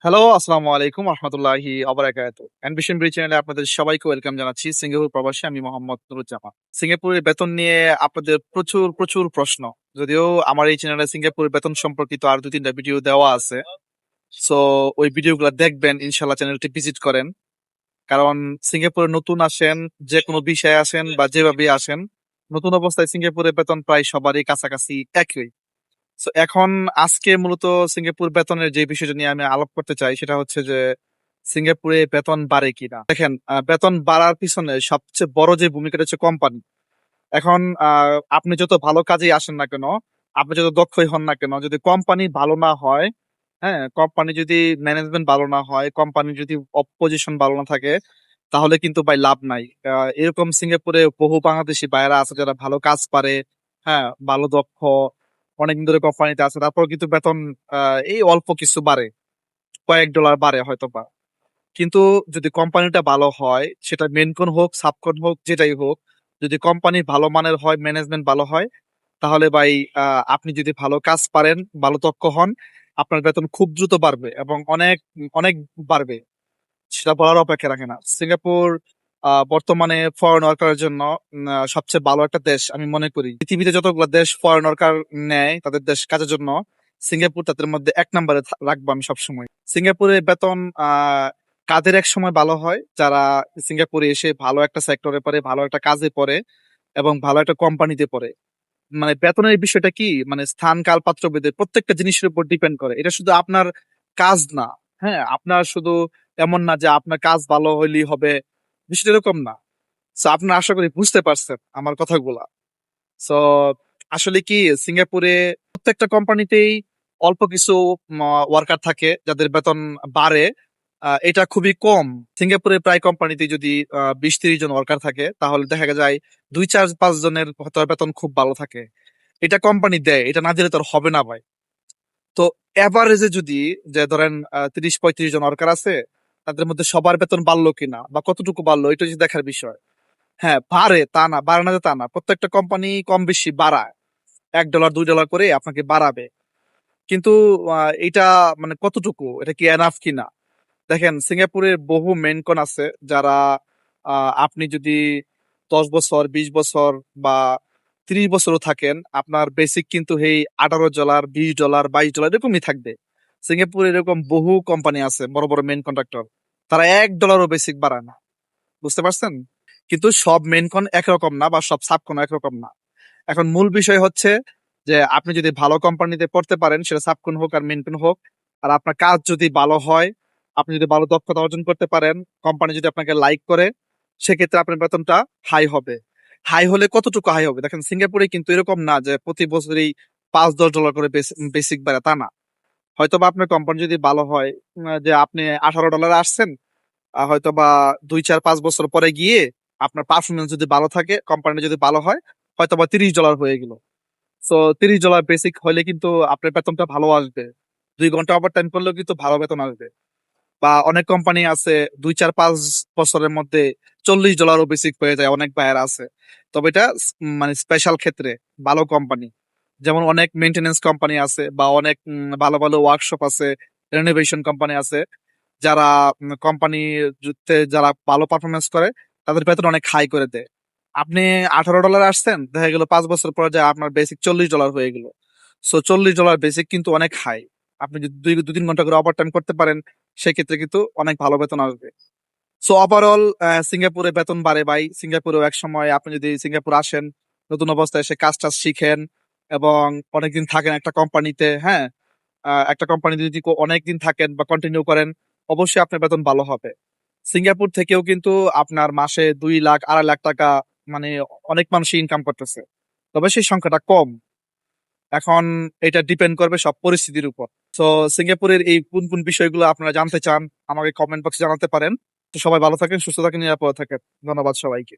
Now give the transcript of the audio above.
Hello, আসসালামু আলাইকুম রহমতুল্লাহি অবরাকাতুহু। অ্যাম্বিশন ব্রিজ চ্যানেলে আপনাদের সবাইকে ওয়েলকাম জানাচ্ছি। সিঙ্গাপুর প্রবাসী আমি মোহাম্মদ নুরুজ্জামান। সিঙ্গাপুরের বেতন নিয়ে আপনাদের প্রচুর, প্রচুর প্রশ্ন। যদিও আমার এই চ্যানেলে সিঙ্গাপুরের বেতন সম্পর্কিত আর ২-৩ টা ভিডিও দেওয়া আছে। সো ওই ভিডিওগুলা দেখবেন ইনশাআল্লাহ চ্যানেলটি ভিজিট করেন। কারণ সিঙ্গাপুরে নতুন আসেন, যেকোনো বিষয়ে আসেন বা যেভাবেই আসেন, নতুন অবস্থায় সিঙ্গাপুরের বেতন প্রায় সবারই কাছাকাছি একই। সো এখন আজকে মূলত সিঙ্গাপুর বেতনের যে বিষয়টা নিয়ে আমি আলাপ করতে চাই সেটা হচ্ছে যে সিঙ্গাপুরে বেতন বাড়ে কিনা। দেখেন, বেতন বাড়ার পিছনে সবচেয়ে বড় যে ভূমিকাটা হচ্ছে কোম্পানি। এখন আপনি যত ভালো কাজেই আসেন না কেন, আপনি যত দক্ষই হন না কেন, যদি কোম্পানি ভালো না হয়, হ্যাঁ, কোম্পানি যদি ম্যানেজমেন্ট ভালো না হয়, কোম্পানি যদি অপোজিশন ভালো না থাকে, তাহলে কিন্তু ভাই লাভ নাই। এরকম সিঙ্গাপুরে বহু বাংলাদেশি ভাইয়েরা আছে যারা ভালো কাজ পারে, হ্যাঁ, ভালো দক্ষ, অনেকদিন ধরে কোম্পানিতে আছে, তারপর কিন্তু বেতন এই অল্প কিছু বাড়ে, কয়েক ডলার বাড়ে হয়তোবা। কিন্তু যদি কোম্পানিটা ভালো হয়, সেটা মেনকন হোক, সাবকন হোক, যেটাই হোক, যদি কোম্পানি ভালো মানের হয়, ম্যানেজমেন্ট ভালো হয়, তাহলে ভাই আপনি যদি ভালো কাজ পারেন, ভালো দক্ষ হন, আপনার বেতন খুব দ্রুত বাড়বে এবং অনেক অনেক বাড়বে। সেটা বলার অপেক্ষা রাখে না। সিঙ্গাপুর বর্তমানে ফরেন ওয়ার্কারের জন্য সবচেয়ে ভালো একটা দেশ আমি মনে করি। পৃথিবীতে যতগুলো দেশ ফরেন ওয়ার্কার নেয় তাদের দেশ কাজের জন্য, সিঙ্গাপুর তাদের মধ্যে ১ নম্বরে রাখবো আমি সবসময়। সিঙ্গাপুরের বেতন কাদের এক সময় ভালো হয়, যারা সিঙ্গাপুরে এসে ভালো একটা সেক্টরে পড়ে, ভালো একটা কাজে পড়ে এবং ভালো একটা কোম্পানিতে পড়ে। মানে বেতনের এই বিষয়টা কি, মানে স্থান কাল পাত্র ভেদে প্রত্যেকটা জিনিসের উপর ডিপেন্ড করে। এটা শুধু আপনার কাজ না, হ্যাঁ, আপনার শুধু এমন না যে আপনার কাজ ভালো হইলেই হবে, বিষয়টা এরকম না। সো আপনার আশা করি বুঝতে পারছেন আমার কথাগুলা। সো আসলে কি, সিঙ্গাপুরে প্রত্যেকটা কোম্পানিতেই অল্প কিছু ওয়ার্কার থাকে যাদের বেতন বাড়ে। এটা খুবই কম। সিঙ্গাপুরে প্রায় কোম্পানিতে যদি ২০-৩০ জন ওয়ার্কার থাকে, তাহলে দেখা যায় ২, ৪, ৫ জনের হয়তো বেতন খুব ভালো থাকে। এটা কোম্পানি দেয়, এটা না দিলে তোর হবে না ভাই। তো এভারেজে যদি, যে ধরেন ৩০-৩৫ জন ওয়ার্কার আছে, তাদের মধ্যে সবার বেতন বাড়লো কিনা বা কতটুকু বাড়লো, এটা যদি দেখার বিষয়। হ্যাঁ, বাড়ে তা না, বাড়ে না যে তা না, প্রত্যেকটা কোম্পানি কম বেশি বাড়ায়, $১ $২ করে আপনাকে বাড়াবে। কিন্তু এটা মানে কতটুকু, এটা কি এনাফ কিনা। দেখেন, সিঙ্গাপুরের বহু মেনকন আছে যারা, আপনি যদি ১০ বছর, ২০ বছর বা ৩০ বছরও থাকেন, আপনার বেসিক কিন্তু এই $১৮, $২০, $২২ এরকমই থাকবে। সিঙ্গাপুরে এরকম বহু কোম্পানি আছে, বড় বড় মেন কন্ট্রাক্টর, তারা $১ বেসিক বাড়ায় না। বুঝতে পারছেন? কিন্তু সব মেনকন একরকম না বা সব সাবকন একরকম না। এখন মূল বিষয় হচ্ছে যে আপনি যদি ভালো কোম্পানিতে পড়তে পারেন, সেটা সাবকন হোক আর মেনকন হোক, আর আপনার কাজ যদি ভালো হয়, আপনি যদি ভালো দক্ষতা অর্জন করতে পারেন, কোম্পানি যদি আপনাকে লাইক করে, সেক্ষেত্রে আপনার বেতনটা হাই হবে। হাই হলে কতটুকু হাই হবে? দেখেন, সিঙ্গাপুরে কিন্তু এরকম না যে প্রতি বছরই $৫-১০ করে বেসিক বাড়ে, তা না। হয়তো বা আপনার কোম্পানি যদি ভালো হয়, যে আপনি $18 আসছেন, হয়তো বা ২, ৪, ৫ বছর পরে গিয়ে আপনার পারফরমেন্স যদি ভালো থাকে, কোম্পানি যদি ভালো হয়, হয়তো বা $৩০ হয়ে গেল। সো $৩০ বেসিক হলে কিন্তু আপনার বেতনটা ভালো আসবে। ২ ঘন্টা ওভার টাইম করলেও কিন্তু ভালো বেতন আসবে। বা অনেক কোম্পানি আছে ২, ৪, ৫ বছরের মধ্যে $৪০ বেসিক হয়ে যায়, অনেক বায়ার আছে। তবে এটা মানে স্পেশাল ক্ষেত্রে ভালো কোম্পানি। যেমন অনেক মেইনটেনেন্স কোম্পানি আছে বা অনেক ভালো ভালো ওয়ার্কশপ আছে, রেনোভেশন কোম্পানি আছে, যারা কোম্পানিতে যারা ভালো পারফরমেন্স করে, তাদের বেতন অনেক হাই করে দেয়। আপনি $18 আসছেন, দেখা গেল ৫ বছর পরে যায় আপনার বেসিক $৪০ হয়ে গেল। সো $৪০ বেসিক কিন্তু অনেক হাই। আপনি যদি ২, ৩ ঘন্টা করে ওভার টাইম করতে পারেন, সেক্ষেত্রে কিন্তু অনেক ভালো বেতন আসবে। সো ওভারঅল সিঙ্গাপুরে বেতন বাড়ে ভাই। সিঙ্গাপুরেও এক সময় আপনি যদি সিঙ্গাপুর আসেন, নতুন অবস্থায় এসে কাজ টাজ শিখেন এবং অনেকদিন থাকেন একটা কোম্পানিতে, হ্যাঁ, একটা কোম্পানিতে যদি অনেকদিন থাকেন বা কন্টিনিউ করেন, অবশ্যই আপনার বেতন ভালো হবে। সিঙ্গাপুর থেকেও কিন্তু আপনার মাসে ২ লাখ, $২.৫ লাখ, মানে অনেক মানুষই ইনকাম করতেছে। তবে সেই সংখ্যাটা কম। এখন এটা ডিপেন্ড করবে সব পরিস্থিতির উপর। তো সিঙ্গাপুরের এই কোন কোন বিষয়গুলো আপনারা জানতে চান, আমাকে কমেন্ট বক্সে জানাতে পারেন। তো সবাই ভালো থাকেন, সুস্থ থাকেন, নিরাপদে থাকেন। ধন্যবাদ সবাইকে।